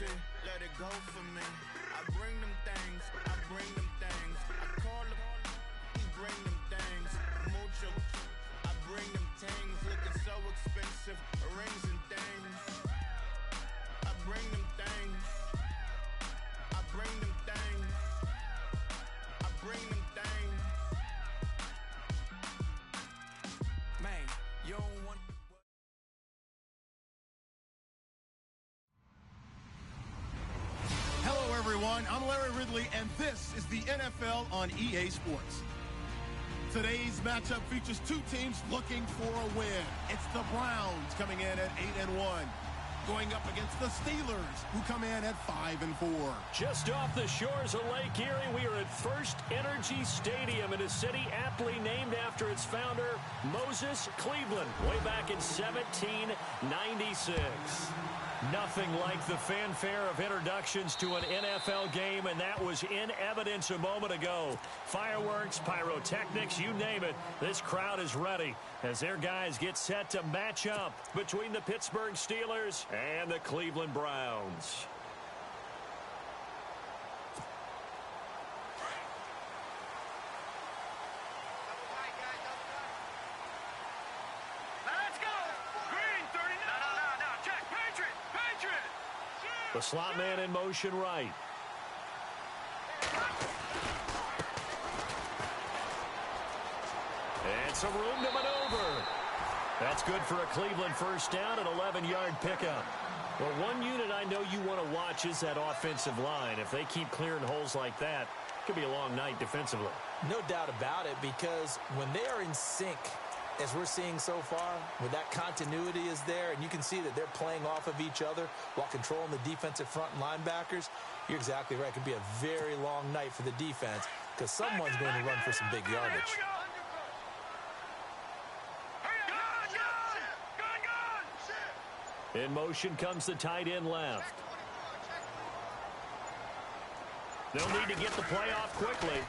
it, let it go for me. I bring them things, I bring them things. I call him, he bring them things. Mucho, I bring them things. Looking so expensive, rings and things. I bring them things. I bring them things. I bring them things. Man, you don't want. Hello, everyone. I'm Larry Ridley, and this is the NFL on EA Sports. Today's matchup features two teams looking for a win. It's the Browns coming in at 8-1, going up against the Steelers, who come in at 5-4. Just off the shores of Lake Erie, we are at First Energy Stadium in a city aptly named after its founder, Moses Cleveland, way back in 1796. Nothing like the fanfare of introductions to an NFL game, and that was in evidence a moment ago. Fireworks, pyrotechnics, you name it. This crowd is ready as their guys get set to match up between the Pittsburgh Steelers and the Cleveland Browns. The slot man in motion right. And some room to maneuver. That's good for a Cleveland first down, an 11-yard pickup. Well, one unit I know you want to watch is that offensive line. If they keep clearing holes like that, it could be a long night defensively. No doubt about it, because when they are in sync, as we're seeing so far, when that continuity is there, and you can see that they're playing off of each other while controlling the defensive front and linebackers, you're exactly right. It could be a very long night for the defense because someone's going to run for some big yardage. In motion comes the tight end left. They'll need to get the play off quickly.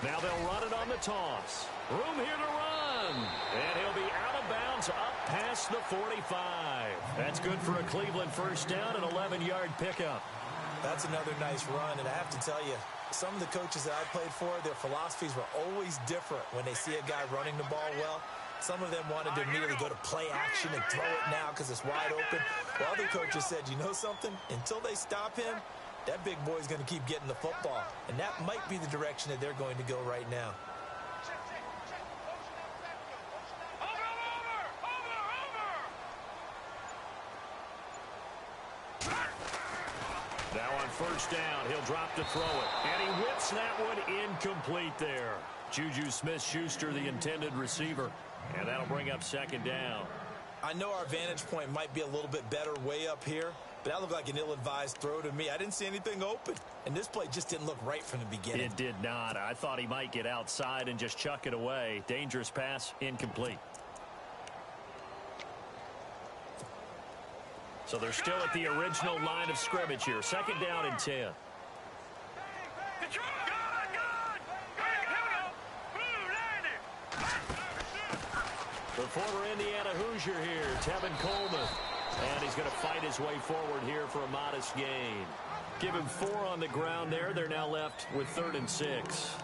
Now they'll run it on the toss. Room here to run. And he'll be out of bounds up past the 45. That's good for a Cleveland first down, an 11-yard pickup. That's another nice run, and I have to tell you, some of the coaches that I played for, their philosophies were always different when they see a guy running the ball well. Some of them wanted to immediately go to play action and throw it now because it's wide open. While other coaches said, you know something? Until they stop him, that big boy's going to keep getting the football. And that might be the direction that they're going to go right now. Now on first down, he'll drop to throw it. And he whips that one incomplete there. Juju Smith-Schuster, the intended receiver. And that'll bring up second down. I know our vantage point might be a little bit better way up here, but that looked like an ill-advised throw to me. I didn't see anything open, and this play just didn't look right from the beginning. It did not. I thought he might get outside and just chuck it away. Dangerous pass, incomplete. So they're still at the original line of scrimmage here. Second down and 10. The former Indiana Hoosier here, Tevin Coleman. And he's going to fight his way forward here for a modest gain. Give him 4 on the ground there. They're now left with 3rd and 6.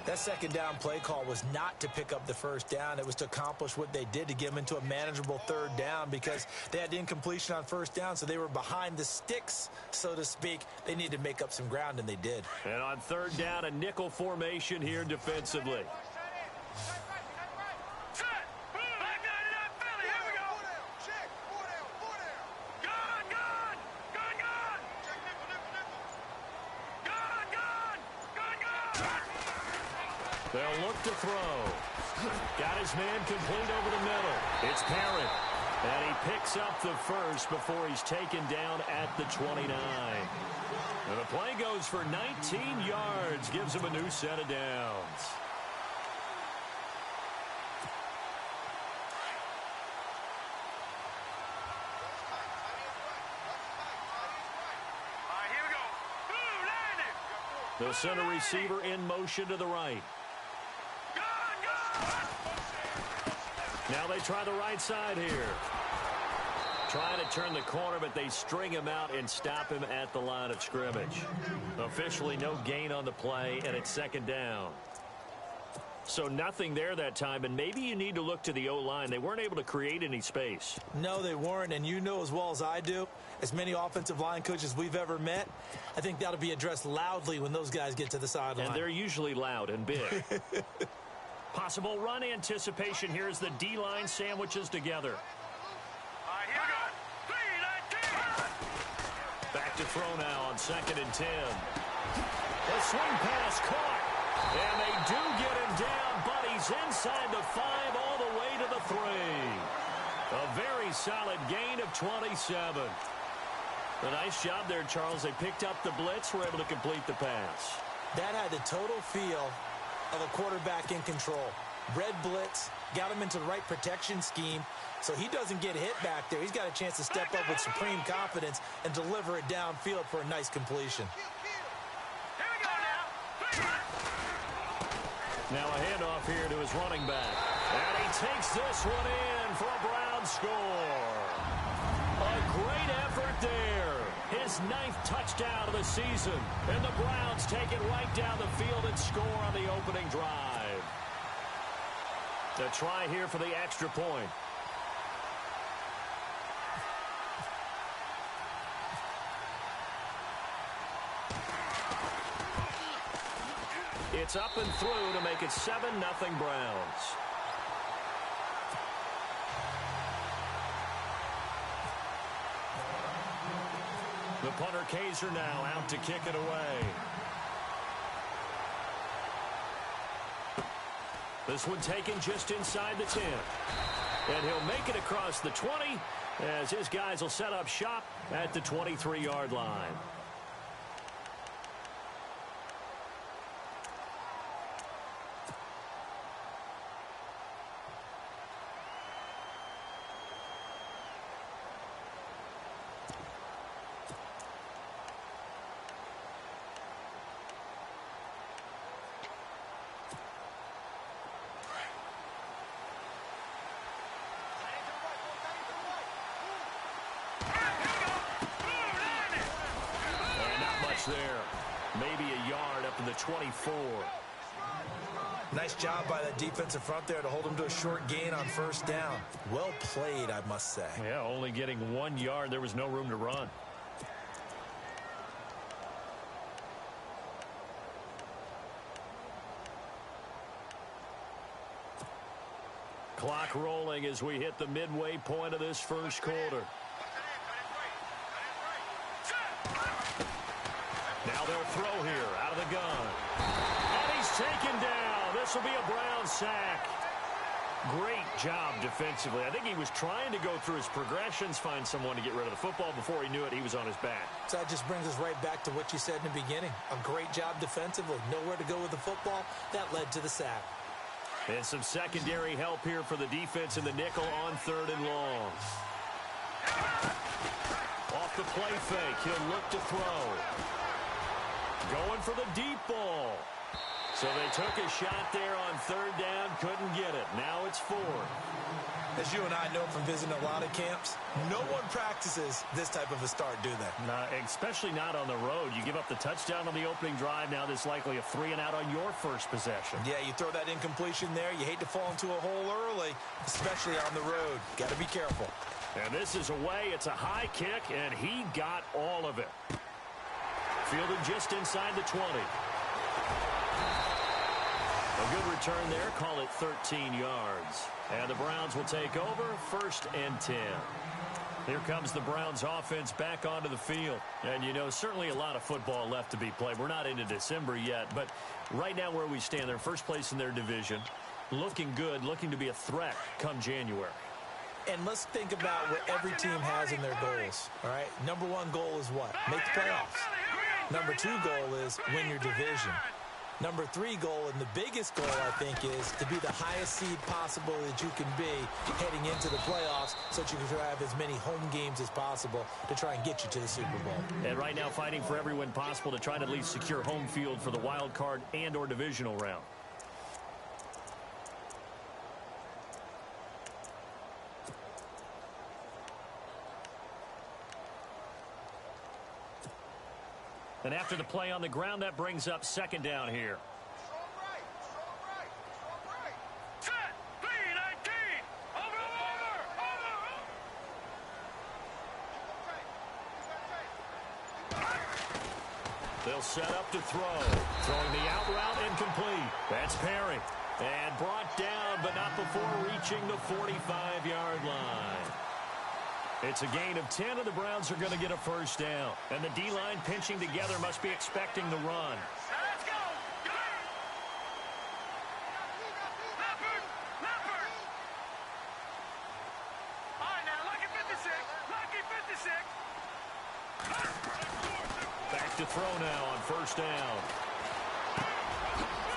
That second down play call was not to pick up the first down. It was to accomplish what they did to get them into a manageable 3rd down because they had incompletion on first down, so they were behind the sticks, so to speak. They needed to make up some ground, and they did. And on 3rd down, a nickel formation here defensively. They'll look to throw. Got his man complete over the middle. It's Parrott. And he picks up the first before he's taken down at the 29. And the play goes for 19 yards. Gives him a new set of downs. All right, here we go. The center receiver in motion to the right. Now they try the right side here. Trying to turn the corner, but they string him out and stop him at the line of scrimmage. Officially no gain on the play, and it's second down. So nothing there that time, and maybe you need to look to the O-line. They weren't able to create any space. No, they weren't, and you know as well as I do, as many offensive line coaches we've ever met, I think that'll be addressed loudly when those guys get to the sideline. And they're usually loud and big. Possible run anticipation here as the D-line sandwiches together. Back to throw now on 2nd and 10. The swing pass caught. And they do get him down, but he's inside the 5 all the way to the 3. A very solid gain of 27. A nice job there, Charles. They picked up the blitz, were able to complete the pass. That had the total feel of a quarterback in control. Red blitz, got him into the right protection scheme, so he doesn't get hit back there. He's got a chance to step up with supreme confidence and deliver it downfield for a nice completion. Now a handoff here to his running back. And he takes this one in for a Brown score. A great effort there. His 9th touchdown of the season. And the Browns take it right down the field and score on the opening drive. The try here for the extra point. It's up and through to make it 7-0 Browns. The punter Kaiser now out to kick it away. This one taken just inside the 10. And he'll make it across the 20 as his guys will set up shop at the 23-yard line. There, maybe a yard up to the 24. Nice job by that defensive front there to hold him to a short gain on 1st down. Well played, I must say. Yeah, only getting 1 yard. There was no room to run. Clock rolling as we hit the midway point of this first quarter. Now they'll throw here out of the gun. And he's taken down. This will be a Brown sack. Great job defensively. I think he was trying to go through his progressions, find someone to get rid of the football. Before he knew it, he was on his back. So that just brings us right back to what you said in the beginning. A great job defensively. Nowhere to go with the football. That led to the sack. And some secondary help here for the defense in the nickel on 3rd and long. Off the play fake. He'll look to throw. Going for the deep ball. So they took a shot there on 3rd down, couldn't get it. Now it's 4th. As you and I know from visiting a lot of camps, no one practices this type of a start, do they? No, especially not on the road. You give up the touchdown on the opening drive. Now there's likely a 3-and-out on your first possession. Yeah, you throw that incompletion there. You hate to fall into a hole early, especially on the road. Got to be careful. And this is away. It's a high kick, and he got all of it. Fielded just inside the 20. A good return there. Call it 13 yards. And the Browns will take over 1st and 10. Here comes the Browns offense back onto the field. And, you know, certainly a lot of football left to be played. We're not into December yet, but right now where we stand, they're first place in their division. Looking good, looking to be a threat come January. And let's think about what every team has in their goals, all right? Number 1 goal is what? Make the playoffs. Number 2 goal is win your division. Number 3 goal, and the biggest goal, I think, is to be the highest seed possible that you can be heading into the playoffs so that you can have as many home games as possible to try and get you to the Super Bowl. And right now fighting for every win possible to try to at least secure home field for the wild card and or divisional round. And after the play on the ground, that brings up second down here. Set, B19, over. They'll set up to throw. Throwing the out route incomplete. That's Perry. And brought down, but not before reaching the 45-yard line. It's a gain of 10, and the Browns are going to get a first down. And the D-line pinching together must be expecting the run. Let's go! Leopard! All right, now, lucky 56. Back to throw now on first down.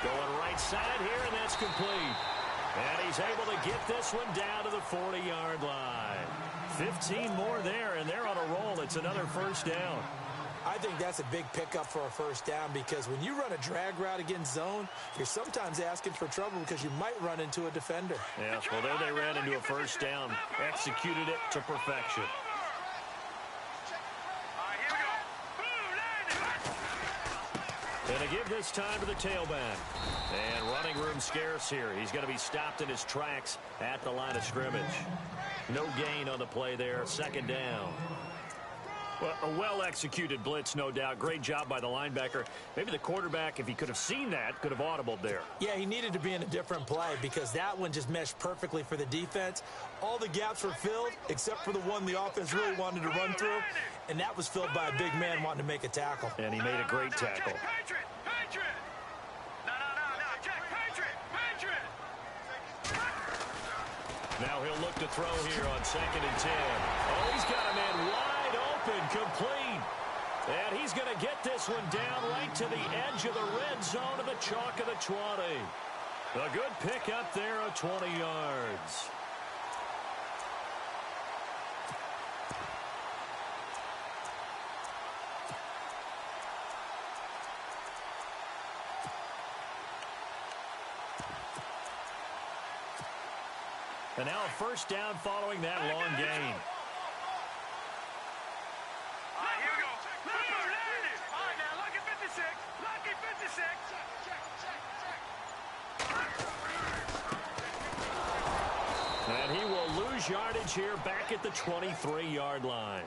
Going right side here, and that's complete. And he's able to get this one down to the 40-yard line. 15 more there, and they're on a roll. It's another first down. I think that's a big pickup for a first down because when you run a drag route against zone, you're sometimes asking for trouble because you might run into a defender. Yeah, well, there they ran into a first down. Executed it to perfection. And to give this time to the tailback. And running room scarce here. He's going to be stopped in his tracks at the line of scrimmage. No gain on the play there. Second down. Well, a well-executed blitz, no doubt. Great job by the linebacker. Maybe the quarterback, if he could have seen that, could have audibled there. Yeah, he needed to be in a different play because that one just meshed perfectly for the defense. All the gaps were filled except for the one the offense really wanted to run through, and that was filled by a big man wanting to make a tackle. And he made a great tackle. Now he'll look to throw here on 2nd and 10. Oh, he's got a man wide open, complete. And he's going to get this one down right to the edge of the red zone of the chalk of the 20. A good pickup there of 20 yards. And now a first down following that long gain. All right, here we go. All right, now, lucky 56. Lucky 56. And he will lose yardage here back at the 23-yard line.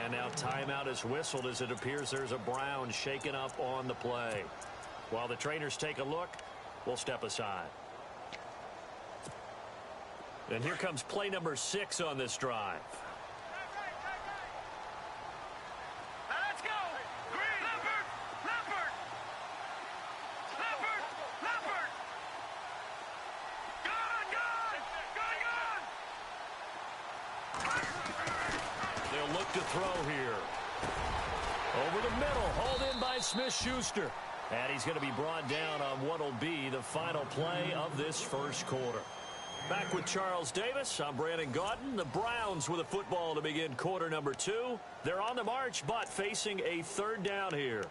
And now timeout is whistled as it appears there's a Brown shaken up on the play. While the trainers take a look, we'll step aside. And here comes play number 6 on this drive. Let's go. Green. Leopard. Gone. They'll look to throw here. Over the middle, hauled in by Smith-Schuster. And he's going to be brought down on what will be the final play of this first quarter. Back with Charles Davis, I'm Brandon Gaudin. The Browns with a football to begin quarter number 2. They're on the march, but facing a third down here.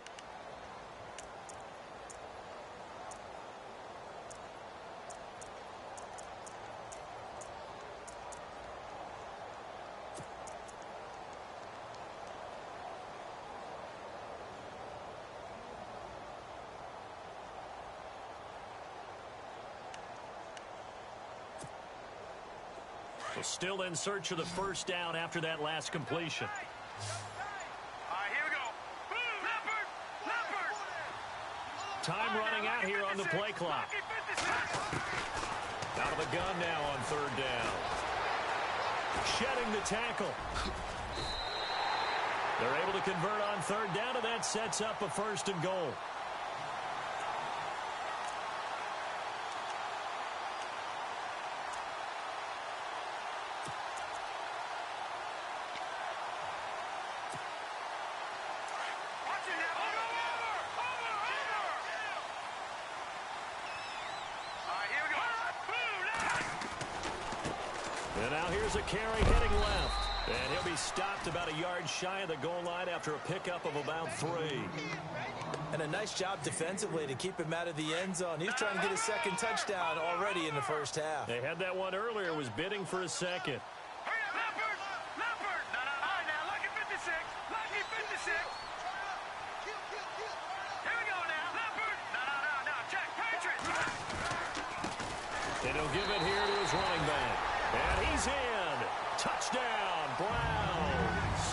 Still in search of the first down after that last completion. All right, here we go. Leopard. Time running out here on the play clock. Out of the gun now on third down. Shedding the tackle. They're able to convert on third down, and that sets up a first and goal. And now here's a carry heading left. And he'll be stopped about a yard shy of the goal line after a pickup of about 3. And a nice job defensively to keep him out of the end zone. He's trying to get his second touchdown already in the first half. They had that one earlier, was bidding for a second. Leopard. All right, now, lucky 56. Lucky 56. And he'll give it here to his running back. And he's in. Touchdown, Browns.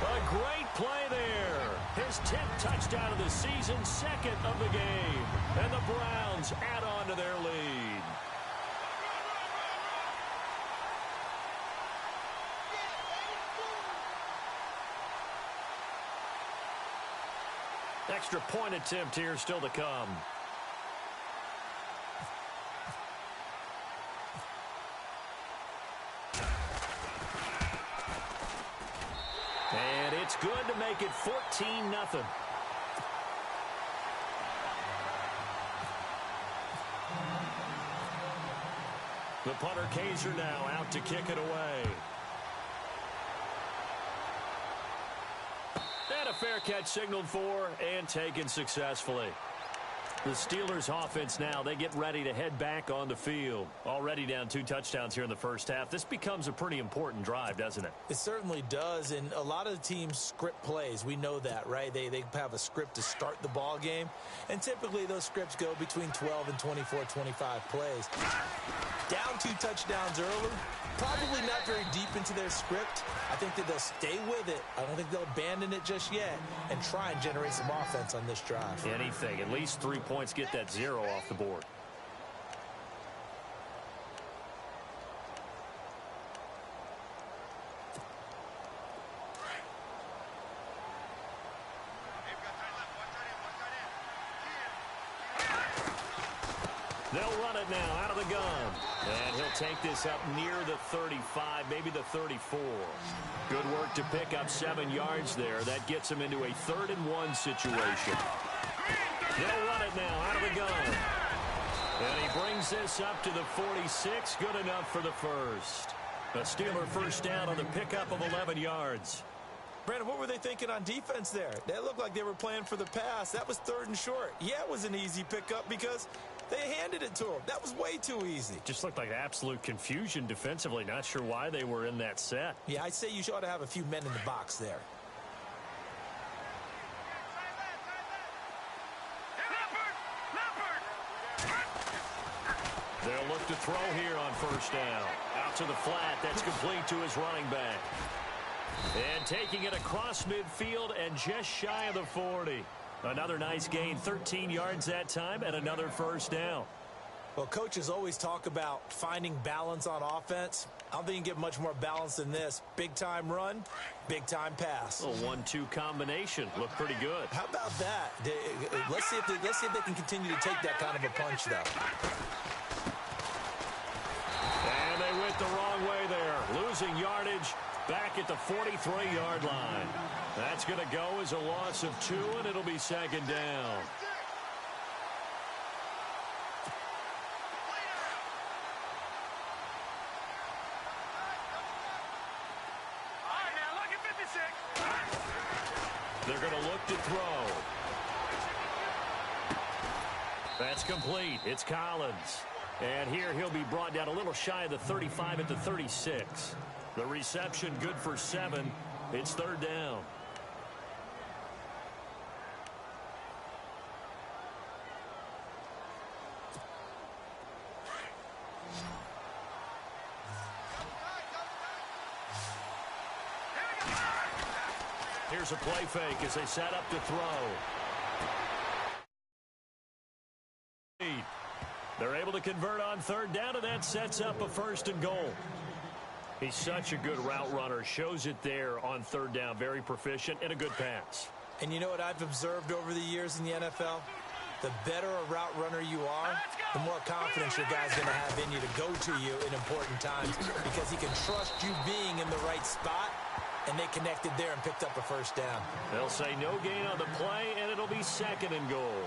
A great play there. His 10th touchdown of the season, 2nd of the game. And the Browns add on to their lead. Extra point attempt here still to come. And it's good to make it 14-0. The punter Kaiser now out to kick it away. And a fair catch signaled for and taken successfully. The Steelers offense now, they get ready to head back on the field. Already down 2 touchdowns here in the first half. This becomes a pretty important drive, doesn't it? It certainly does, and a lot of the teams script plays. We know that, right? They have a script to start the ball game, and typically those scripts go between 12 and 24, 25 plays. Down 2 touchdowns early, probably not very deep into their script. I think that they'll stay with it. I don't think they'll abandon it just yet and try and generate some offense on this drive. Anything, at least 3 points, get that 0 off the board. They'll run it now out of the gun. And he'll take this up near the 35, maybe the 34. Good work to pick up 7 yards there. That gets him into a 3rd and 1 situation. They'll run it now out of the gun. And he brings this up to the 46. Good enough for the first. A Steeler first down on the pickup of 11 yards. Brandon, what were they thinking on defense there? That looked like they were playing for the pass. That was 3rd and short. Yeah, it was an easy pickup because they handed it to him. That was way too easy. Just looked like absolute confusion defensively. Not sure why they were in that set. Yeah, I'd say you ought to have a few men in the box there. They'll look to throw here on first down. Out to the flat. That's complete to his running back. And taking it across midfield and just shy of the 40. Another nice gain, 13 yards that time, and another first down. Well, coaches always talk about finding balance on offense. I don't think you can get much more balance than this. Big-time run, big-time pass. A 1-2 combination. Looked pretty good. How about that? Let's see if they can continue to take that kind of a punch, though. And they went the wrong way there, losing yardage back at the 43-yard line. That's going to go as a loss of 2, and it'll be 2nd down. They're going to look to throw. That's complete. It's Collins. And here he'll be brought down a little shy of the 35 at the 36. The reception good for 7. It's 3rd down. Here's a play fake as they set up to throw. They're able to convert on 3rd down, and that sets up a 1st and goal. He's such a good route runner. Shows it there on 3rd down. Very proficient and a good pass. And you know what I've observed over the years in the NFL? The better a route runner you are, the more confidence your guy's going to have in you to go to you in important times because he can trust you being in the right spot, and they connected there and picked up a 1st down. They'll say no gain on the play, and it'll be 2nd and goal.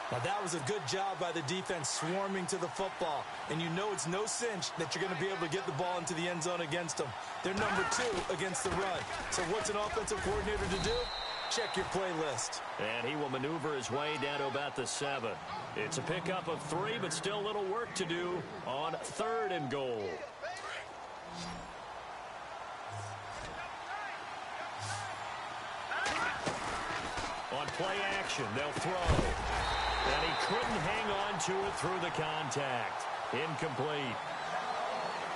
Now, that was a good job by the defense swarming to the football. And you know it's no cinch that you're going to be able to get the ball into the end zone against them. They're number 2 against the run. So what's an offensive coordinator to do? Check your playlist. And he will maneuver his way down to about the 7. It's a pickup of 3, but still a little work to do on 3rd and goal. On play action, they'll throw. And he couldn't hang on to it through the contact. Incomplete.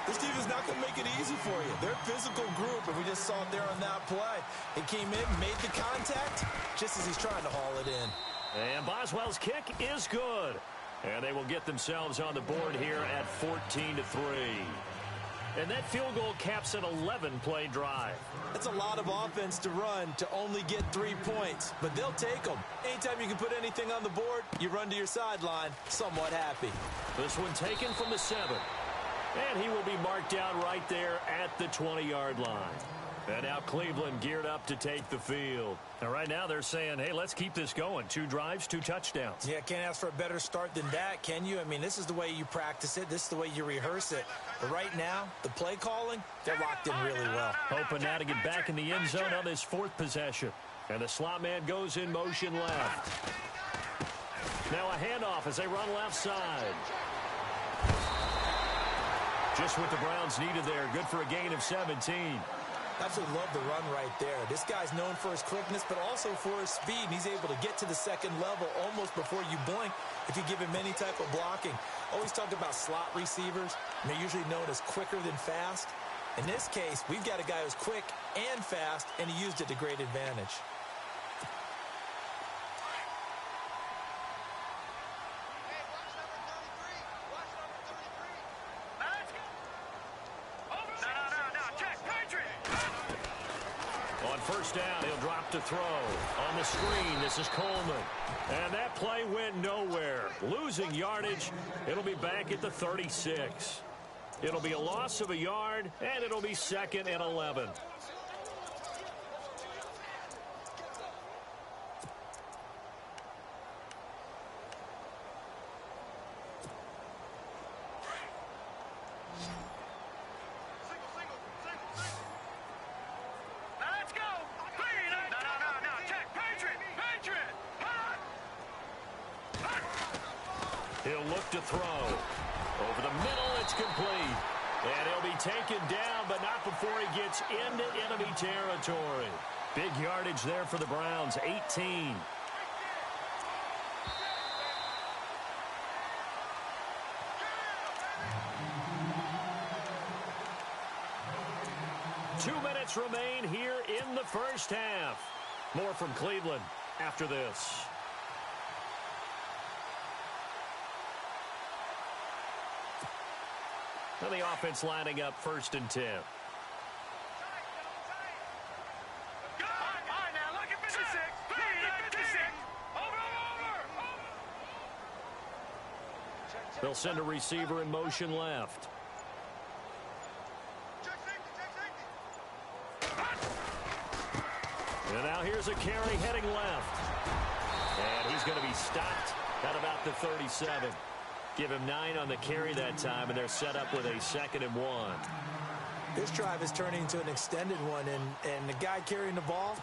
This team is not going to make it easy for you. They're a physical group, and we just saw it there on that play. He came in, made the contact, just as he's trying to haul it in. And Boswell's kick is good. And they will get themselves on the board here at 14-3. And that field goal caps an 11-play drive. That's a lot of offense to run to only get 3 points, but they'll take them. Anytime you can put anything on the board, you run to your sideline somewhat happy. This one taken from the 7. And he will be marked down right there at the 20-yard line. And now Cleveland geared up to take the field. And right now they're saying, hey, let's keep this going. 2 drives, 2 touchdowns. Yeah, can't ask for a better start than that, can you? I mean, this is the way you practice it. This is the way you rehearse it. But right now, the play calling, they're locked in really well. Hoping now to get back in the end zone on this 4th possession. And the slot man goes in motion left. Now a handoff as they run left side. Just what the Browns needed there. Good for a gain of 17. Absolutely love the run right there. This guy's known for his quickness, but also for his speed. And he's able to get to the second level almost before you blink if you give him any type of blocking. Always talk about slot receivers. And they're usually known as quicker than fast. In this case, we've got a guy who's quick and fast, and he used it to great advantage. First down, he'll drop to throw. On the screen, this is Coleman. And that play went nowhere. Losing yardage, it'll be back at the 36. It'll be a loss of a yard, and it'll be 2nd and 11. He'll look to throw. Over the middle, it's complete. And he'll be taken down, but not before he gets into enemy territory. Big yardage there for the Browns, 18. Two minutes remain here in the first half. More from Cleveland after this. And the offense lining up 1st and 10. They'll send a receiver in motion left. And now here's a carry heading left. And he's going to be stopped at about the 37. Give him 9 on the carry that time, and they're set up with a 2nd and 1. This drive is turning into an extended one, and the guy carrying the ball,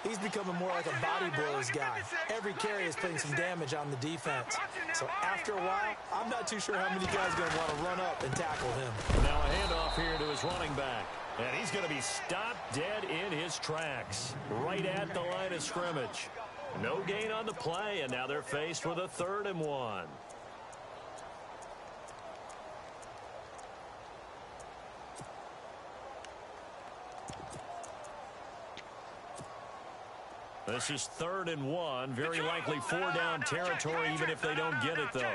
he's becoming more like a body blows guy. Every carry is putting some damage on the defense. So after a while, I'm not too sure how many guys are going to want to run up and tackle him. Now a handoff here to his running back. And he's going to be stopped dead in his tracks, right at the line of scrimmage. No gain on the play, and now they're faced with a 3rd and 1. This is 3rd and 1. Very likely 4-down territory, even if they don't get it, though.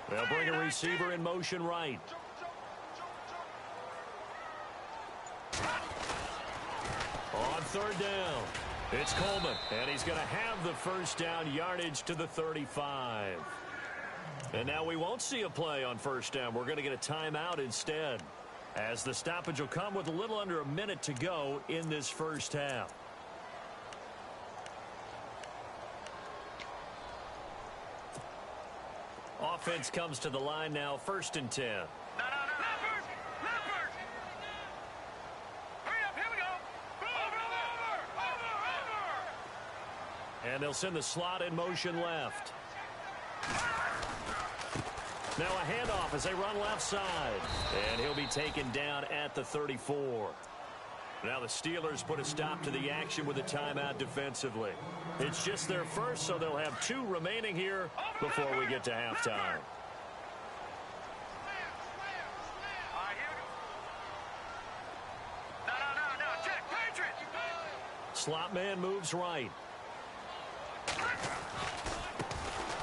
They'll bring a receiver in motion right. On 3rd down, it's Coleman, and he's going to have the 1st down yardage to the 35. And now we won't see a play on 1st down. We're going to get a timeout instead, as the stoppage will come with a little under a minute to go in this first half. Offense comes to the line now, 1st and 10. Leopard! Hurry up, here we go! Over! And they'll send the slot in motion left. Now a handoff as they run left side. And he'll be taken down at the 34. Now the Steelers put a stop to the action with a timeout defensively. It's just their first, so they'll have 2 remaining here before we get to halftime. Slot man moves right.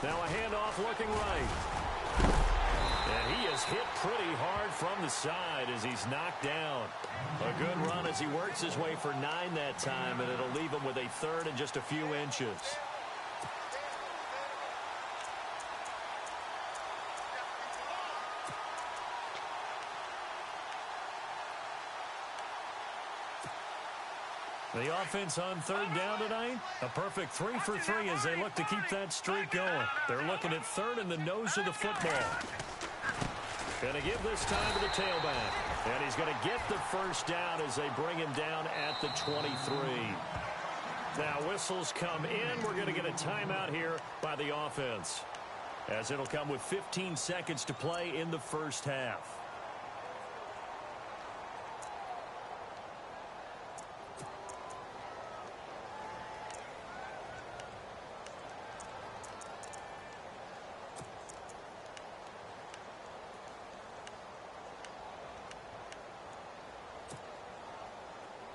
Now a handoff looking right. And he is hit pretty hard from the side as he's knocked down. A good run as he works his way for 9 that time, and it'll leave him with a third and just a few inches. The offense on 3rd down tonight, a perfect 3 for 3 as they look to keep that streak going. They're looking at 3rd in the nose of the football. Going to give this time to the tailback. And he's going to get the first down as they bring him down at the 23. Now whistles come in. We're going to get a timeout here by the offense, as it'll come with 15 seconds to play in the first half.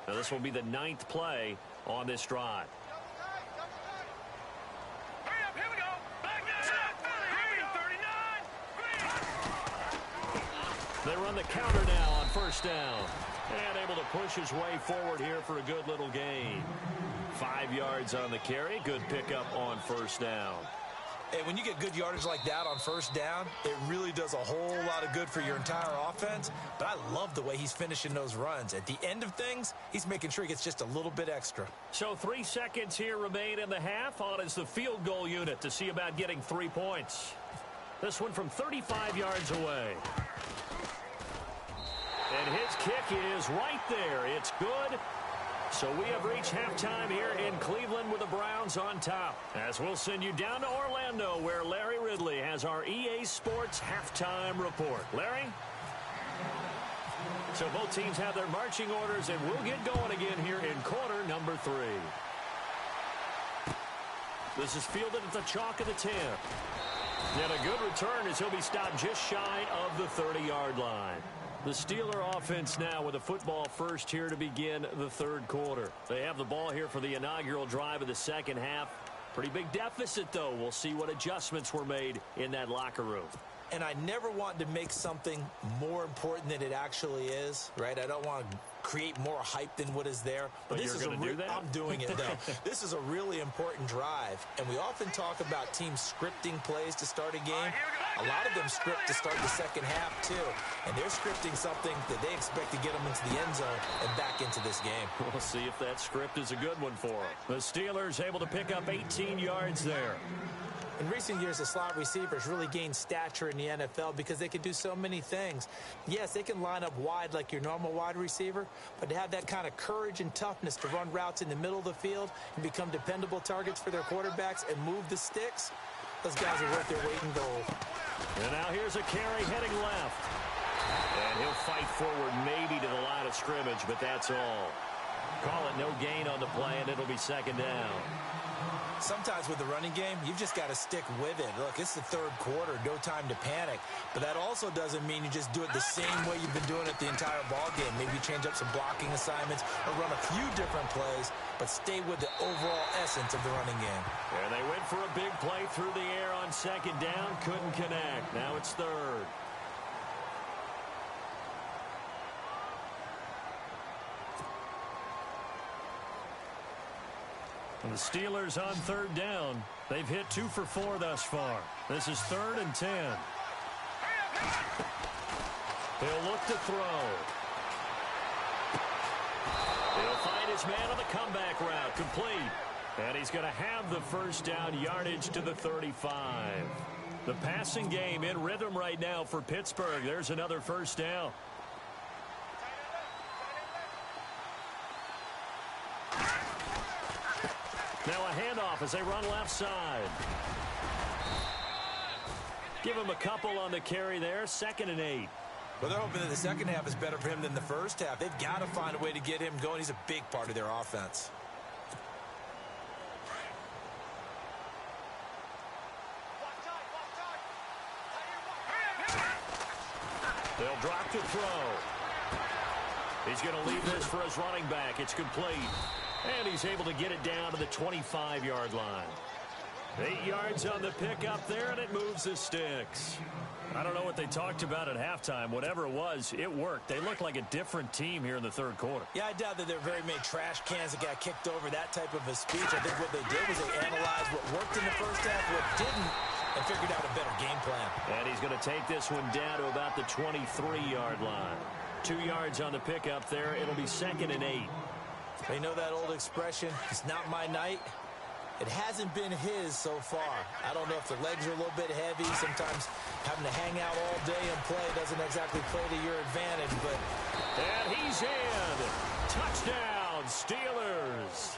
Now this will be the 9th play on this drive. Hurry up, here we go. Back there. 39. They run the counter now on first down. And able to push his way forward here for a good little gain. 5 yards on the carry. Good pickup on first down. Hey, when you get good yardage like that on first down, it really does a whole lot of good for your entire offense. But I love the way he's finishing those runs. At the end of things, he's making sure he gets just a little bit extra. So 3 seconds here remain in the half. On is the field goal unit to see about getting 3 points. This one from 35 yards away. And his kick is right there. It's good. So we have reached halftime here in Cleveland with the Browns on top. As we'll send you down to Orlando, where Larry Ridley has our EA Sports halftime report. Larry? So both teams have their marching orders, and we'll get going again here in quarter number 3. This is fielded at the chalk of the 10. And a good return as he'll be stopped just shy of the 30-yard line. The Steeler offense now with a football first here to begin the 3rd quarter. They have the ball here for the inaugural drive of the second half. Pretty big deficit, though. We'll see what adjustments were made in that locker room. And I never want to make something more important than it actually is, right? I don't want to create more hype than what is there. But this you're is going to do that? I'm doing it, though. This is a really important drive. And we often talk about teams scripting plays to start a game. A lot of them script to start the second half, too. And they're scripting something that they expect to get them into the end zone and back into this game. We'll see if that script is a good one for them. The Steelers able to pick up 18 yards there. In recent years, the slot receivers really gained stature in the NFL because they can do so many things. Yes, they can line up wide like your normal wide receiver, but to have that kind of courage and toughness to run routes in the middle of the field and become dependable targets for their quarterbacks and move the sticks, those guys are worth their weight in gold. And now here's a carry heading left. And he'll fight forward maybe to the line of scrimmage, but that's all. Call it no gain on the play, and it'll be second down. Sometimes with the running game, you've just got to stick with it. Look, it's the 3rd quarter, no time to panic. But that also doesn't mean you just do it the same way you've been doing it the entire ball game. Maybe change up some blocking assignments or run a few different plays, but stay with the overall essence of the running game. And they went for a big play through the air on second down, couldn't connect. Now it's 3rd. And the Steelers on 3rd down. They've hit 2 for 4 thus far. This is 3rd and 10. He'll look to throw. He'll find his man on the comeback route. Complete. And he's going to have the first down, yardage to the 35. The passing game in rhythm right now for Pittsburgh. There's another first down. Now a handoff as they run left side. Give him a couple on the carry there. 2nd and 8. Well, they're hoping that the second half is better for him than the first half. They've got to find a way to get him going. He's a big part of their offense. They'll drop to throw. He's going to leave this for his running back. It's complete. And he's able to get it down to the 25-yard line. 8 yards on the pickup there, and it moves the sticks. I don't know what they talked about at halftime. Whatever it was, it worked. They looked like a different team here in the third quarter. Yeah, I doubt that there are very many trash cans that got kicked over, that type of a speech. I think what they did was they analyzed what worked in the first half, what didn't, and figured out a better game plan. And he's going to take this one down to about the 23-yard line. 2 yards on the pickup there. It'll be 2nd and 8. They know that old expression, it's not my night. It hasn't been his so far. I don't know if the legs are a little bit heavy. Sometimes having to hang out all day and play doesn't exactly play to your advantage, but... And he's in. Touchdown, Steelers.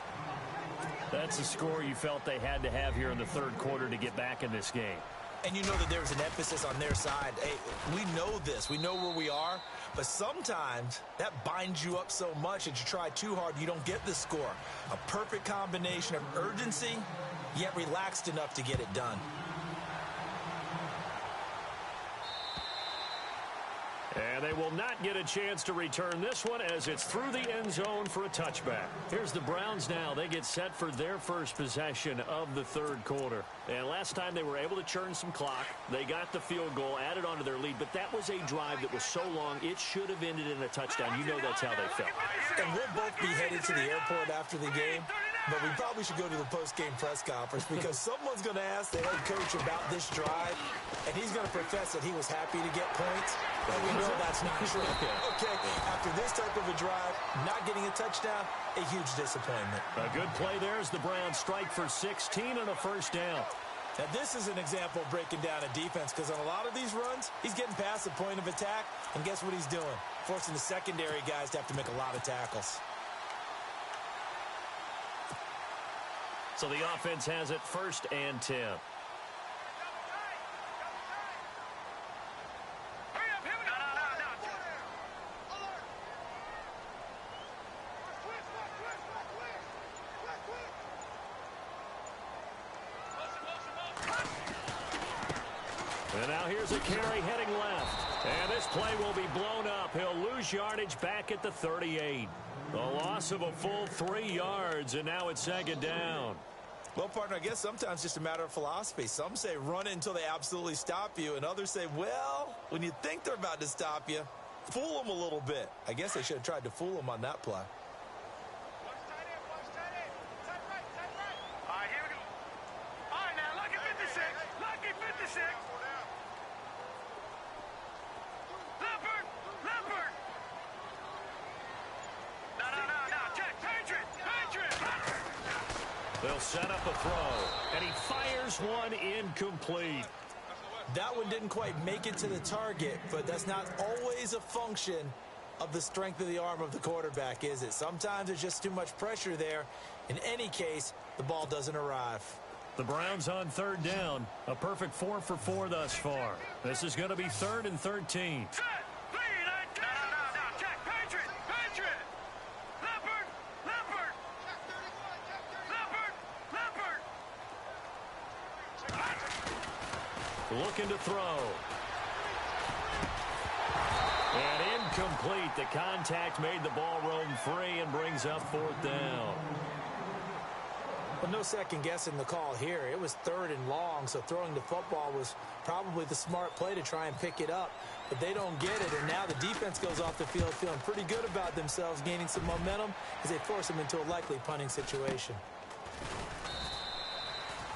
That's the score you felt they had to have here in the third quarter to get back in this game. And you know that there's an emphasis on their side. Hey, we know this. We know where we are. But sometimes that binds you up so much that you try too hard, you don't get the score. A perfect combination of urgency, yet relaxed enough to get it done. And they will not get a chance to return this one as it's through the end zone for a touchback. Here's the Browns now. They get set for their first possession of the third quarter. And last time they were able to churn some clock. They got the field goal, added onto their lead. But that was a drive that was so long, it should have ended in a touchdown. You know that's how they felt. And we'll both be headed to the airport after the game. But we probably should go to the post-game press conference because someone's going to ask the head coach about this drive, and he's going to profess that he was happy to get points. And we know that's not true. Okay, after this type of a drive, not getting a touchdown, a huge disappointment. A good play there as the Browns strike for 16 and a first down. Now, this is an example of breaking down a defense because on a lot of these runs, he's getting past the point of attack, and guess what he's doing? Forcing the secondary guys to have to make a lot of tackles. So the offense has it 1st and 10. And now here's a carry heading left. And this play will be blown up. He'll lose yardage back at the 38. A loss of a full 3 yards, and now it's 2nd down. Well, partner, I guess sometimes just a matter of philosophy. Some say run it until they absolutely stop you, and others say, well, when you think they're about to stop you, fool them a little bit. I guess they should have tried to fool them on that play. All right, here we go. All right, now, lucky 56. Lucky 56. Leopard. Leopard. No. Check. Patriot. They'll set up a throw, and he fires one incomplete. That one didn't quite make it to the target, but that's not always a function of the strength of the arm of the quarterback, is it? Sometimes there's just too much pressure there. In any case, the ball doesn't arrive. The Browns on 3rd down. A perfect 4 for 4 thus far. This is going to be 3rd and 13. Set. Lead. No. Check. Patriot. Leopard. Leopard. Looking to throw. And incomplete. The contact made the ball roam free and brings up 4th down. Well, no second guessing the call here. It was 3rd and long, so throwing the football was probably the smart play to try and pick it up. But they don't get it, and now the defense goes off the field feeling pretty good about themselves, gaining some momentum as they force them into a likely punting situation.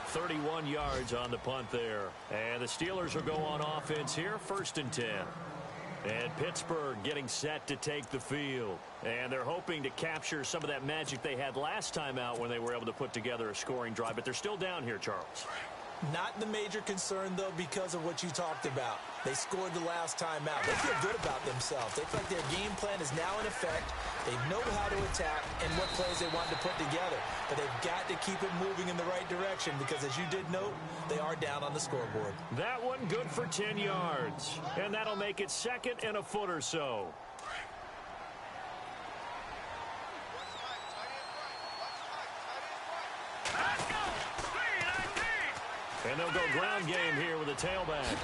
31 yards on the punt there. And the Steelers will go on offense here, 1st and 10. And Pittsburgh getting set to take the field. And they're hoping to capture some of that magic they had last time out when they were able to put together a scoring drive. But they're still down here, Charles. Not the major concern, though, because of what you talked about. They scored the last time out. They feel good about themselves. They feel like their game plan is now in effect. They know how to attack and what plays they want to put together. But they've got to keep it moving in the right direction because, as you did note, they are down on the scoreboard. That one good for 10 yards. And that'll make it second and a foot or so. And they'll go ground game here with a tailback.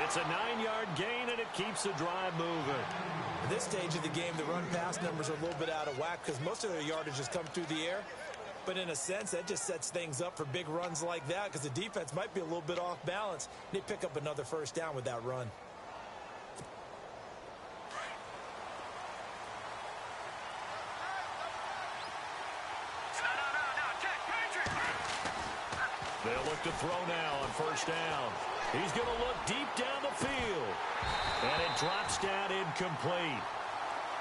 It's a 9-yard gain, and it keeps the drive moving. At this stage of the game, the run-pass numbers are a little bit out of whack because most of their yardage has come through the air. But in a sense, that just sets things up for big runs like that because the defense might be a little bit off balance. They pick up another first down with that run. They'll look to throw now on first down. He's going to look deep down the field. And it drops down incomplete.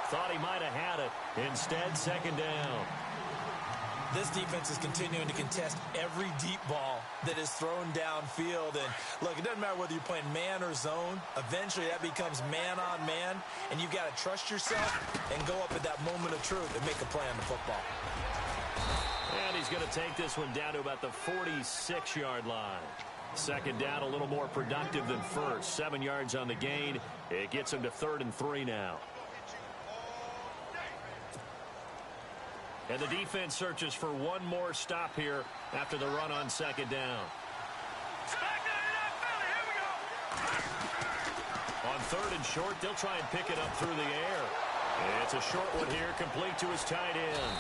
Thought he might have had it. Instead, second down. This defense is continuing to contest every deep ball that is thrown downfield. And, look, it doesn't matter whether you're playing man or zone. Eventually, that becomes man-on-man, and you've got to trust yourself and go up at that moment of truth and make a play on the football. And he's going to take this one down to about the 46-yard line. Second down, a little more productive than first. 7 yards on the gain. It gets him to 3rd and 3 now. And the defense searches for one more stop here after the run on second down. On 3rd and short, they'll try and pick it up through the air. It's a short one here, complete to his tight end.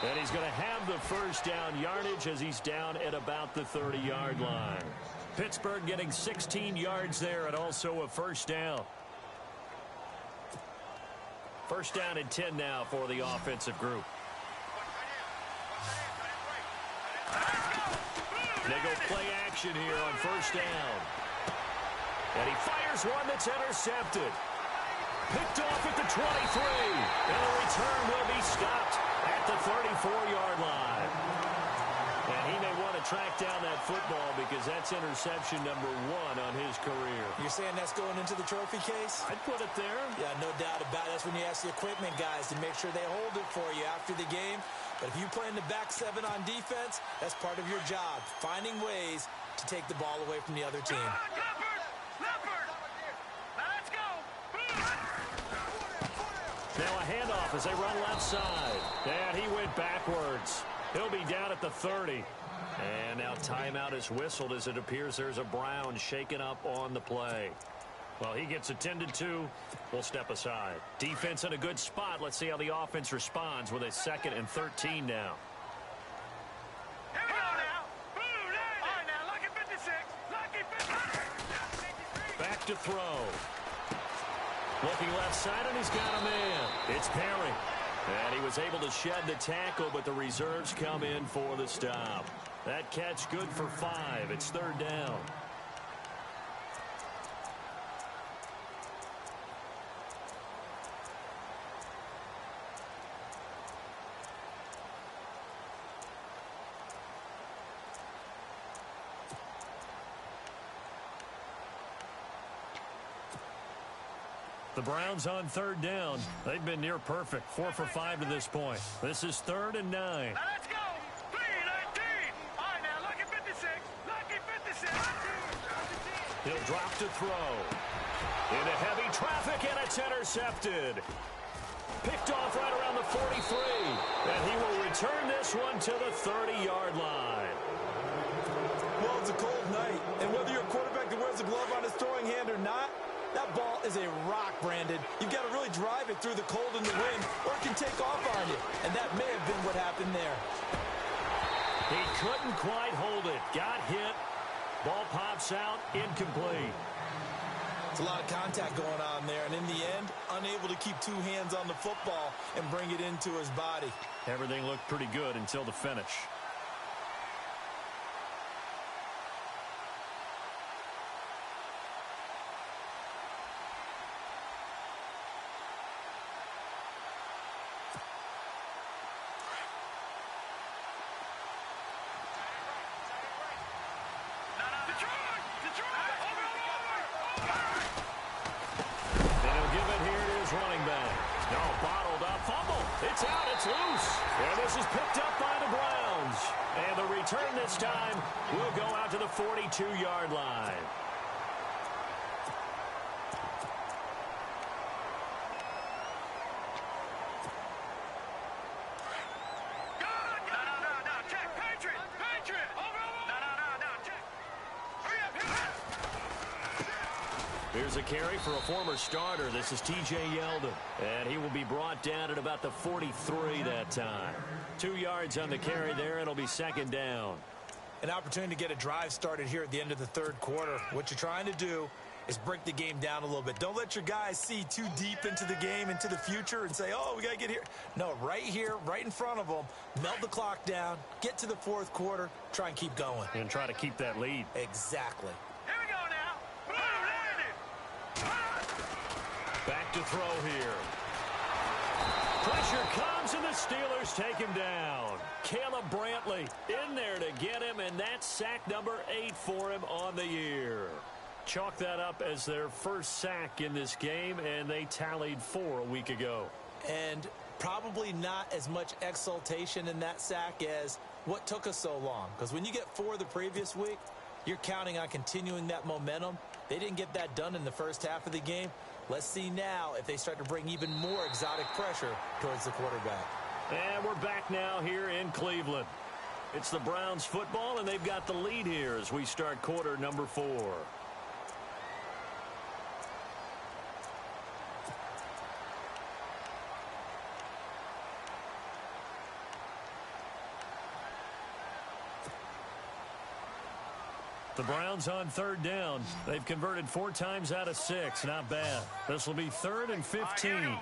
And he's going to have the first down yardage as he's down at about the 30-yard line. Pittsburgh getting 16 yards there and also a first down. First down and 10 now for the offensive group. They go play action here on first down. And he fires one that's intercepted. Picked off at the 23. And the return will be stopped at the 34-yard line. And he may want to track down that football because that's interception number 1 on his career. You're saying that's going into the trophy case? I'd put it there. Yeah, no doubt about it. That's when you ask the equipment guys to make sure they hold it for you after the game. But if you play in the back 7 on defense, that's part of your job, finding ways to take the ball away from the other team. Now a handoff as they run left side. And he went backwards. He'll be down at the 30. And now timeout is whistled as it appears there's a Brown shaken up on the play. Well, he gets attended to. We'll step aside. Defense in a good spot. Let's see how the offense responds with a 2nd and 13 now. Here we go now. Boom, all right, now, lucky 56. Lucky 56. Back to throw. Looking left side, and he's got a man. It's Perry. And he was able to shed the tackle, but the reserves come in for the stop. That catch good for 5. It's 3rd down. The Browns on 3rd down. They've been near perfect. 4 for 5 to this point. This is 3rd and 9. Now let's go. 3-19. All right, now, lucky 56. Lucky 56. He'll drop to throw. Into heavy traffic, and it's intercepted. Picked off right around the 43. And he will return this one to the 30-yard line. Well, it's a cold night, and whether you're a quarterback that wears a glove on his throwing hand or not, that ball is a rock, Brandon. You've got to really drive it through the cold and the wind, or it can take off on you. And that may have been what happened there. He couldn't quite hold it. Got hit. Ball pops out. Incomplete. It's a lot of contact going on there, and in the end, unable to keep 2 hands on the football and bring it into his body. Everything looked pretty good until the finish. It's loose. And this is picked up by the Browns. And the return this time will go out to the 42-yard line. Here's a carry for a former starter. This is T.J. Yeldon. And he will be brought down at about the 43 that time. 2 yards on the carry there. It'll be second down. An opportunity to get a drive started here at the end of the third quarter. What you're trying to do is break the game down a little bit. Don't let your guys see too deep into the game, into the future, and say, oh, we got to get here. No, right here, right in front of them, melt the clock down, get to the fourth quarter, try and keep going. And try to keep that lead. Exactly. Here we go now. Back to throw here. Pressure comes, and the Steelers take him down. Caleb Brantley in there to get him, and that's sack number 8 for him on the year. Chalk that up as their first sack in this game, and they tallied 4 a week ago. And probably not as much exultation in that sack as what took us so long. Because when you get 4 the previous week, you're counting on continuing that momentum. They didn't get that done in the first half of the game. Let's see now if they start to bring even more exotic pressure towards the quarterback. And we're back now here in Cleveland. It's the Browns football, and they've got the lead here as we start quarter number 4. The Browns on third down. They've converted 4 times out of 6. Not bad. This will be 3rd and 15.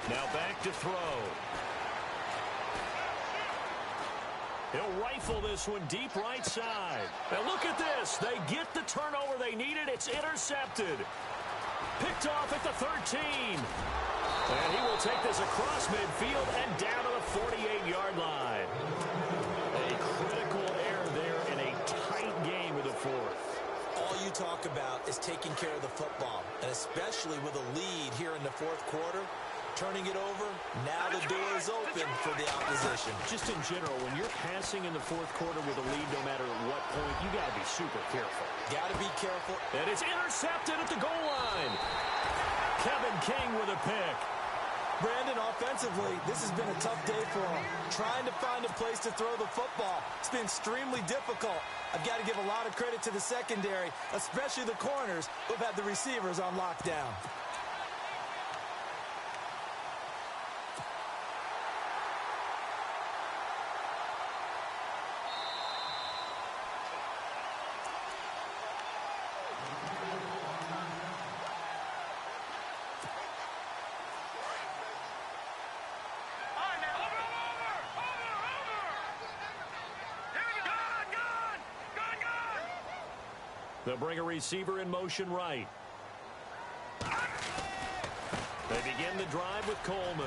Now back to throw. He'll rifle this one deep right side. Now look at this. They get the turnover they needed. It's intercepted. Picked off at the 13. And he will take this across midfield and down to the 48-yard line. A critical error there in a tight game of the fourth. All you talk about is taking care of the football, and especially with a lead here in the fourth quarter. Turning it over, now the door is open for the opposition. Just in general, when you're passing in the fourth quarter with a lead, no matter what point, you got to be super careful. Got to be careful. And it's intercepted at the goal line. Kevin King with a pick. Brandon, offensively, this has been a tough day for him. Trying to find a place to throw the football. It's been extremely difficult. I've got to give a lot of credit to the secondary, especially the corners who've had the receivers on lockdown. They'll bring a receiver in motion right. They begin the drive with Coleman.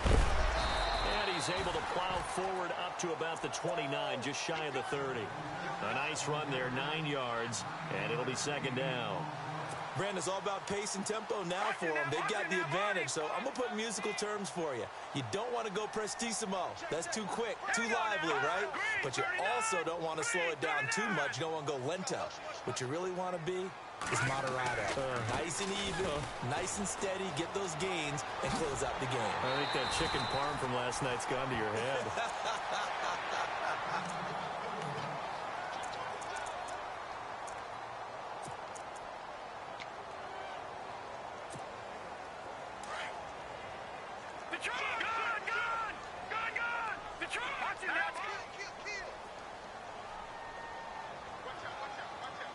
And he's able to plow forward up to about the 29, just shy of the 30. A nice run there, 9 yards, and it'll be second down. Brandon, it's all about pace and tempo now for them. They've got the advantage, so I'm going to put musical terms for you. You don't want to go prestissimo. That's too quick, too lively, right? But you also don't want to slow it down too much. You don't want to go lento. What you really want to be is moderato. Nice and even, nice and steady, get those gains, and close out the game. I think that chicken parm from last night's gone to your head.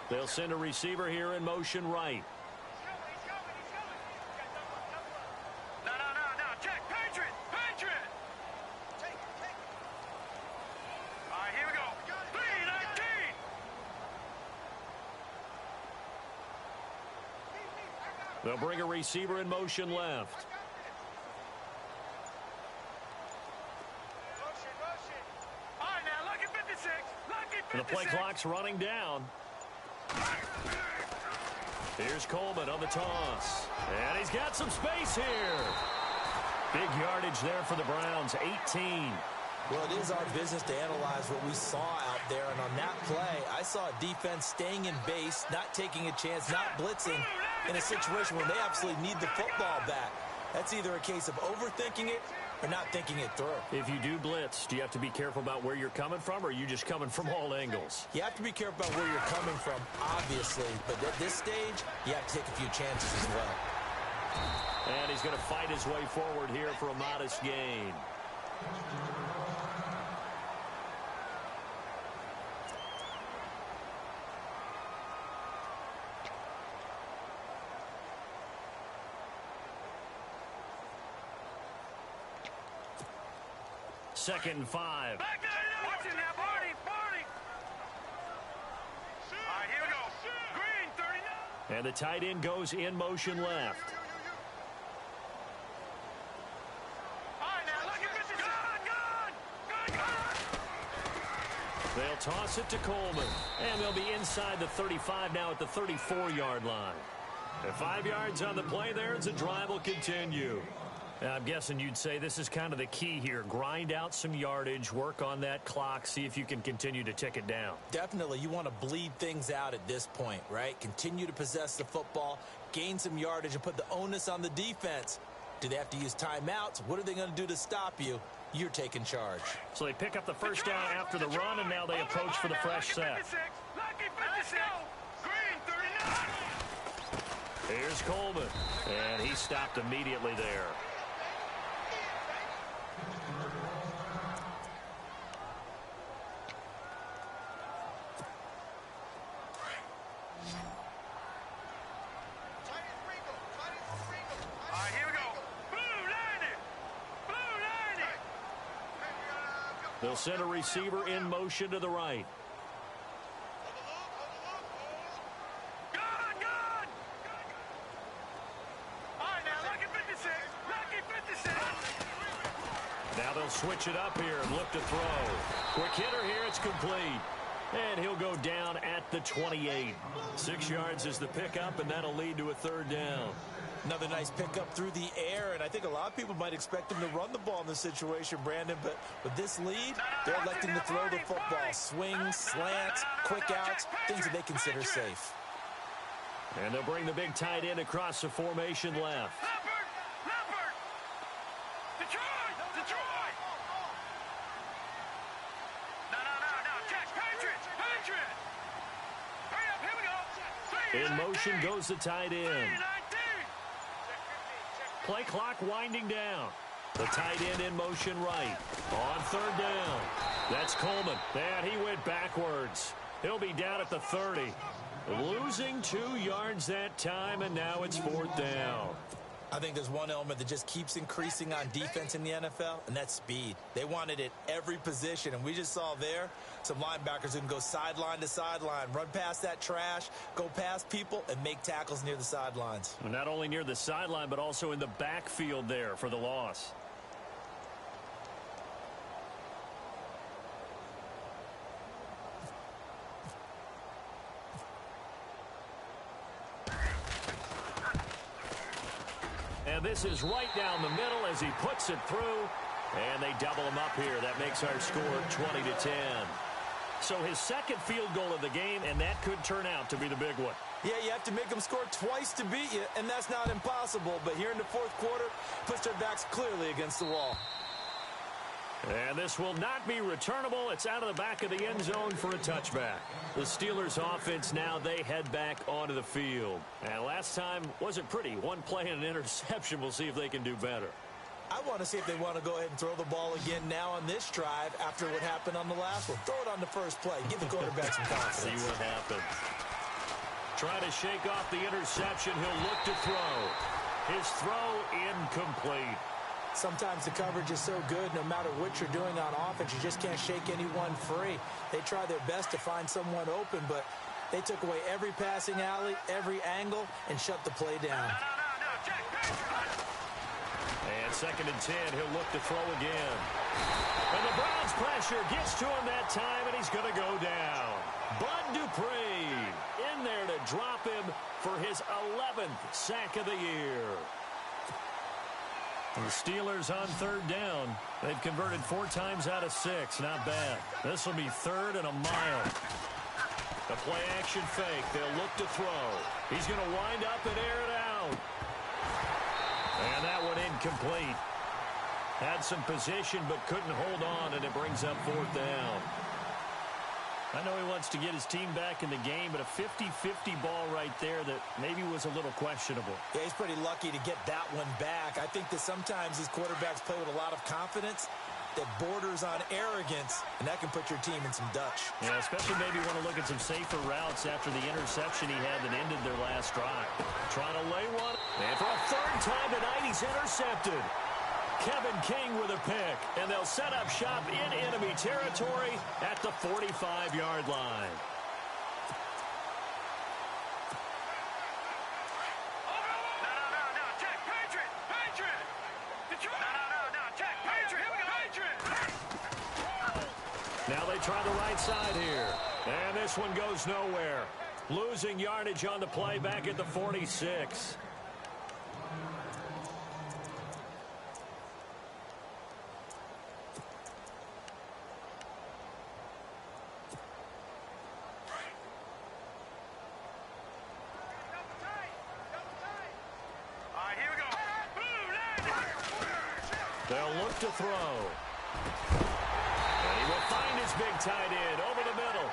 They'll send a receiver here in motion right. No, check, Patriot. All right, here we go. 3-19. They'll bring a receiver in motion left. And the play clock's running down. Here's Coleman on the toss. And he's got some space here. Big yardage there for the Browns, 18. Well, it is our business to analyze what we saw out there. And on that play, I saw a defense staying in base, not taking a chance, not blitzing in a situation where they absolutely need the football back. That's either a case of overthinking it or not thinking it through. If you do blitz, do you have to be careful about where you're coming from, or are you just coming from all angles? You have to be careful about where you're coming from, obviously. But at this stage, you have to take a few chances as well. And he's going to fight his way forward here for a modest gain. Second and 5. Back there, watch it now, Barney. All right, here we go. Green, 39. And the tight end goes in motion left. All right, now, look at this. Good. They'll toss it to Coleman. And they'll be inside the 35 now at the 34-yard line. And 5 yards on the play there as the drive will continue. I'm guessing you'd say this is kind of the key here. Grind out some yardage, work on that clock, see if you can continue to tick it down. Definitely, you want to bleed things out at this point, right? Continue to possess the football, gain some yardage, and put the onus on the defense. Do they have to use timeouts? What are they going to do to stop you? You're taking charge. So they pick up the first down after the run, and now they approach for the fresh set. Lucky 56. Green, 39. Here's Coleman, and he stopped immediately there. They'll send a receiver in motion to the right. Good. All right, now, lucky 56. Lucky 56. Now they'll switch it up here and look to throw. Quick hitter here, it's complete. And he'll go down at the 28. 6 yards is the pickup, and that'll lead to a third down. Another nice pickup through the air, and I think a lot of people might expect him to run the ball in this situation, Brandon, but with this lead, they're electing to throw the football. Swings, slants, quick outs, things that they consider safe. And they'll bring the big tight end across the formation left. Leopard. Detroit. No. Check. Patriots. Hurry up, here we go. In motion goes the tight end. Play clock winding down. The tight end in motion right. On third down. That's Coleman. And he went backwards. He'll be down at the 30. Losing 2 yards that time, and now it's fourth down. I think there's one element that just keeps increasing on defense in the NFL, and that's speed. They want it at every position, and we just saw there some linebackers who can go sideline to sideline, run past that trash, go past people, and make tackles near the sidelines. Not only near the sideline, but also in the backfield there for the loss. And this is right down the middle as he puts it through. And they double him up here. That makes our score 20-10. So his second field goal of the game, and that could turn out to be the big one. Yeah, you have to make them score twice to beat you, and that's not impossible. But here in the fourth quarter, puts their backs clearly against the wall. And this will not be returnable. It's out of the back of the end zone for a touchback. The Steelers offense now, they head back onto the field. And last time wasn't pretty. One play and an interception. We'll see if they can do better. I want to see if they want to go ahead and throw the ball again now on this drive after what happened on the last one. Throw it on the first play. Give the quarterback some confidence. See what happens. Trying to shake off the interception. He'll look to throw. His throw incomplete. Sometimes the coverage is so good, no matter what you're doing on offense, you just can't shake anyone free. They try their best to find someone open, but they took away every passing alley, every angle, and shut the play down. And 2nd and 10, he'll look to throw again. And the Browns' pressure gets to him that time, and he's going to go down. Bud Dupree in there to drop him for his 11th sack of the year. The Steelers on third down. They've converted 4 times out of 6. Not bad. This will be 3rd and a mile. The play-action fake. They'll look to throw. He's going to wind up and air it out. And that one incomplete. Had some position but couldn't hold on, and it brings up 4th down. I know he wants to get his team back in the game, but a 50-50 ball right there that maybe was a little questionable. Yeah, he's pretty lucky to get that one back. I think that sometimes these quarterbacks play with a lot of confidence that borders on arrogance, and that can put your team in some Dutch. Yeah, especially maybe want to look at some safer routes after the interception he had that ended their last drive. Trying to lay one, and for a 3rd time tonight, he's intercepted. Kevin King with a pick, and they'll set up shop in enemy territory at the 45-yard line. No, check, Patriot! No, check, Patriot! Now they try the right side here, and this one goes nowhere. Losing yardage on the play back at the 46. They'll look to throw. And he will find his big tight end over the middle.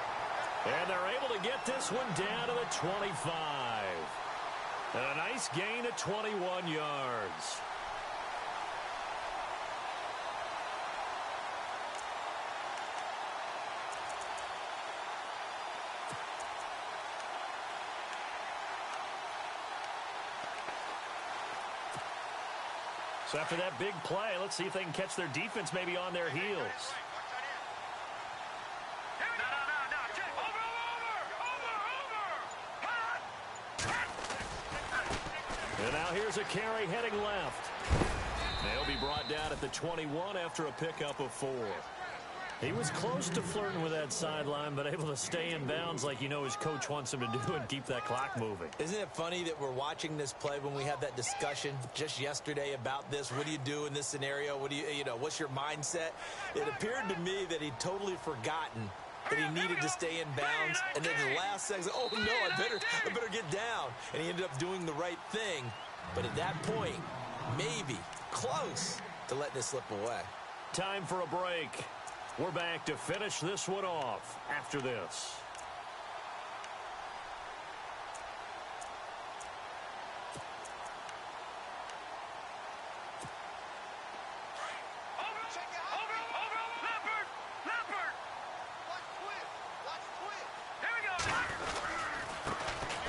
And they're able to get this one down to the 25. And a nice gain of 21 yards. So after that big play, let's see if they can catch their defense maybe on their heels. And now here's a carry heading left. They'll be brought down at the 21 after a pickup of 4. He was close to flirting with that sideline, but able to stay in bounds like you know his coach wants him to do and keep that clock moving. Isn't it funny that we're watching this play when we had that discussion just yesterday about this? What do you do in this scenario? What do you know, what's your mindset? It appeared to me that he'd totally forgotten that he needed to stay in bounds, and then the last second, oh no, I better get down. And he ended up doing the right thing. But at that point, maybe close to letting it slip away. Time for a break. We're back to finish this one off after this.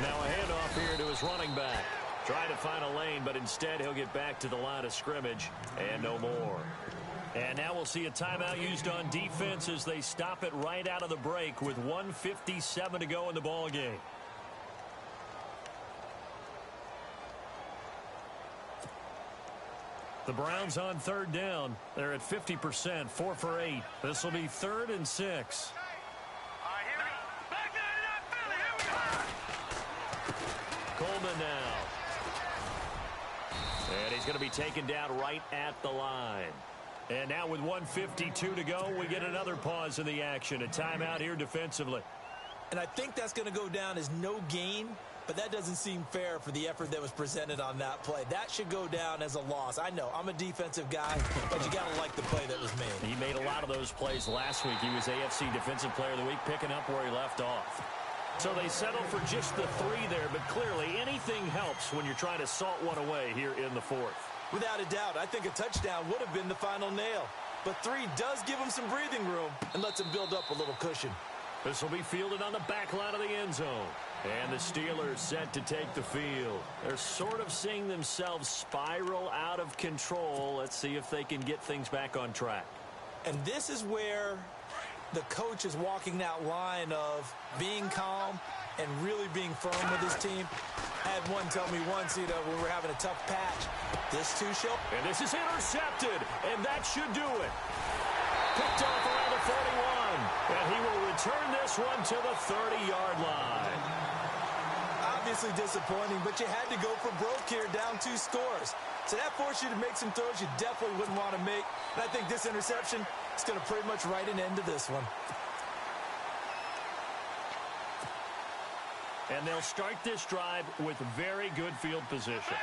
Now a handoff here to his running back. Trying to find a lane, but instead he'll get back to the line of scrimmage and no more. And now we'll see a timeout used on defense as they stop it right out of the break with 1:57 to go in the ball game. The Browns on 3rd down. They're at 50%, 4 for 8. This will be 3rd and 6. Coleman now. And he's going to be taken down right at the line. And now with 1:52 to go, we get another pause in the action. A timeout here defensively. And I think that's going to go down as no gain, but that doesn't seem fair for the effort that was presented on that play. That should go down as a loss. I know, I'm a defensive guy, but you got to like the play that was made. He made a lot of those plays last week. He was AFC Defensive Player of the Week, picking up where he left off. So they settle for just the 3 there, but clearly anything helps when you're trying to salt one away here in the 4th. Without a doubt, I think a touchdown would have been the final nail. But 3 does give him some breathing room and lets him build up a little cushion. This will be fielded on the back line of the end zone. And the Steelers set to take the field. They're sort of seeing themselves spiral out of control. Let's see if they can get things back on track. And this is where the coach is walking that line of being calm and really being firm with his team. I had one tell me once, when we were having a tough patch, this too shall. And this is intercepted, and that should do it. Picked off around the 41, and he will return this one to the 30-yard line. Obviously disappointing, but you had to go for broke here, down 2 scores. So that forced you to make some throws you definitely wouldn't want to make. And I think this interception is going to pretty much write an end to this one. And they'll start this drive with very good field position.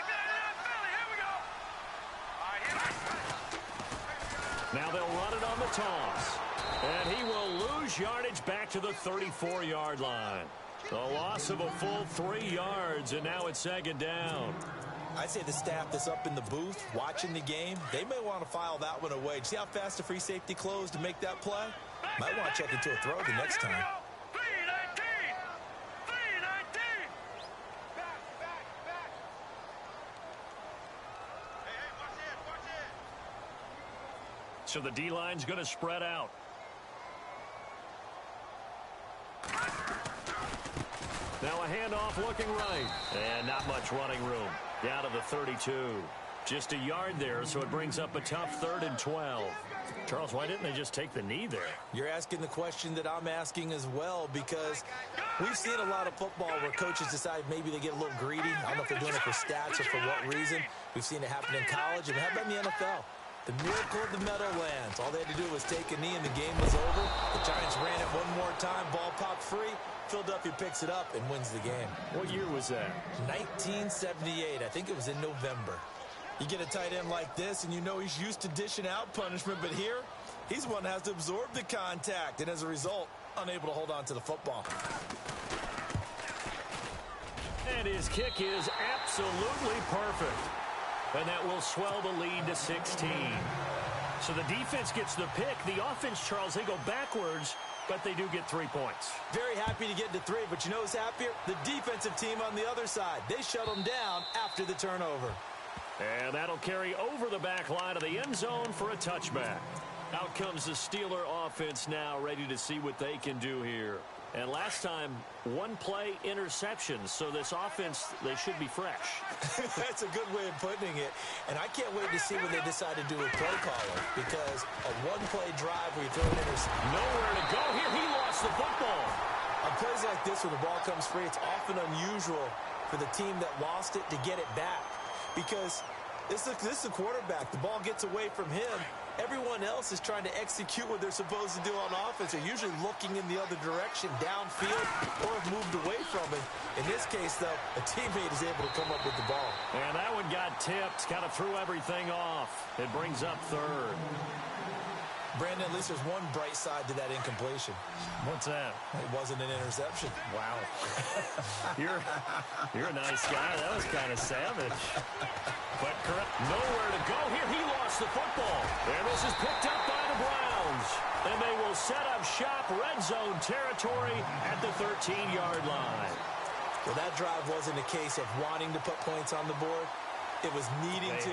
Now they'll run it on the toss. And he will lose yardage back to the 34-yard line. The loss of a full 3 yards, and now it's second down. I'd say the staff that's up in the booth watching the game, they may want to file that one away. See how fast the free safety closed to make that play? Might want to check into a throw the next time. So the D-line's going to spread out. Now a handoff looking right. And not much running room. Down to the 32. Just a yard there, so it brings up a tough 3rd and 12. Charles, why didn't they just take the knee there? You're asking the question that I'm asking as well, because we've seen a lot of football where coaches decide maybe they get a little greedy. I don't know if they're doing it for stats or for what reason. We've seen it happen in college, and how about in the NFL? The miracle of the Meadowlands. All they had to do was take a knee and the game was over. The Giants ran it one more time. Ball popped free. Philadelphia picks it up and wins the game. What year was that? 1978. I think it was in November. You get a tight end like this and you know he's used to dishing out punishment, but here he's one that has to absorb the contact and as a result unable to hold on to the football. And his kick is absolutely perfect. And that will swell the lead to 16. So the defense gets the pick. The offense, Charles, they go backwards, but they do get 3 points. Very happy to get to 3, but you know who's happier? The defensive team on the other side. They shut them down after the turnover. And that'll carry over the back line of the end zone for a touchback. Out comes the Steeler offense now, ready to see what they can do here. And last time, 1-play interceptions, so this offense, they should be fresh. That's a good way of putting it. And I can't wait to see when they decide to do a play caller, because a 1-play drive where you throw an interception. Nowhere to go here. He lost the football. On plays like this where the ball comes free, it's often unusual for the team that lost it to get it back, because this is a quarterback. The ball gets away from him. Everyone else is trying to execute what they're supposed to do on offense. They're usually looking in the other direction, downfield, or have moved away from it. In this case, though, a teammate is able to come up with the ball. And that one got tipped, kind of threw everything off. It brings up 3rd. Brandon, at least there's one bright side to that incompletion. What's that? It wasn't an interception. Wow. You're a nice guy. That was kind of savage. But correct. Nowhere to go here. He lost the football. And this is picked up by the Browns. And they will set up shop red zone territory at the 13-yard line. Well, that drive wasn't a case of wanting to put points on the board. It was needing to,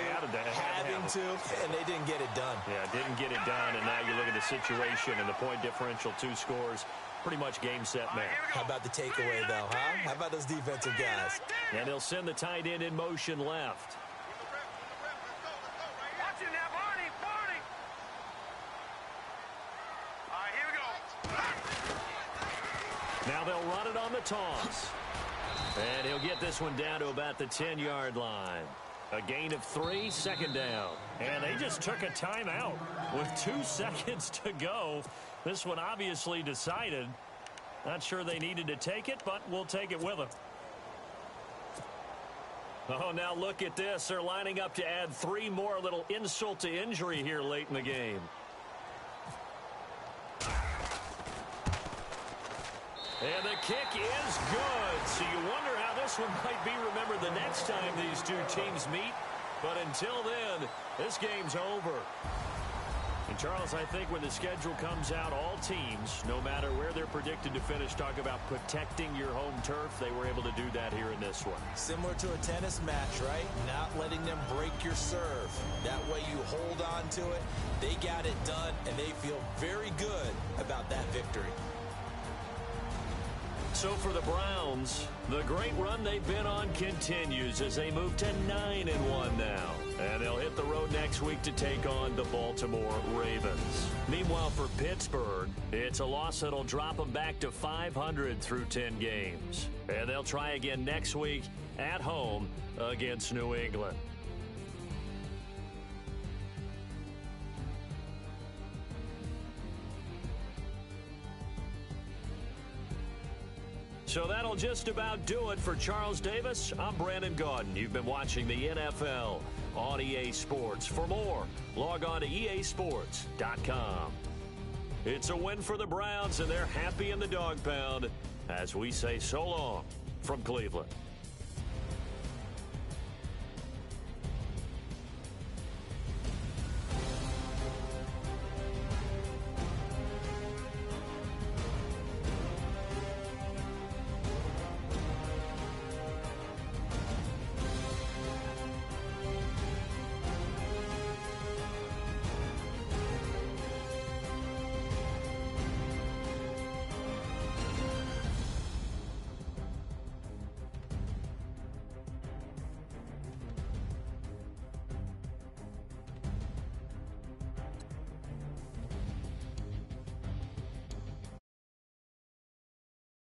having to, and they didn't get it done. Yeah, didn't get it done, and now you look at the situation and the point differential, 2 scores, pretty much game, set, match. How about the takeaway, though, huh? How about those defensive guys? And he'll send the tight end in motion left. Watch it now, Barney, Barney. All right, here we go. Now they'll run it on the toss. And he'll get this one down to about the 10-yard line. A gain of 3, second down. And they just took a timeout with 2 seconds to go. This one obviously decided. Not sure they needed to take it, but we'll take it with them. Oh, now look at this. They're lining up to add 3 more, little insult to injury here late in the game. And the kick is good. So you wonder how this one might be remembered the next time these 2 teams meet. But until then, this game's over. And Charles, I think when the schedule comes out, all teams, no matter where they're predicted to finish, talk about protecting your home turf. They were able to do that here in this one. Similar to a tennis match, right? Not letting them break your serve. That way you hold on to it. They got it done, and they feel very good about that victory. So for the Browns, the great run they've been on continues as they move to 9-1 now. And they'll hit the road next week to take on the Baltimore Ravens. Meanwhile, for Pittsburgh, it's a loss that'll drop them back to 500 through 10 games. And they'll try again next week at home against New England. So that'll just about do it for Charles Davis. I'm Brandon Gaudin. You've been watching the NFL on EA Sports. For more, log on to easports.com. It's a win for the Browns, and they're happy in the dog pound as we say so long from Cleveland.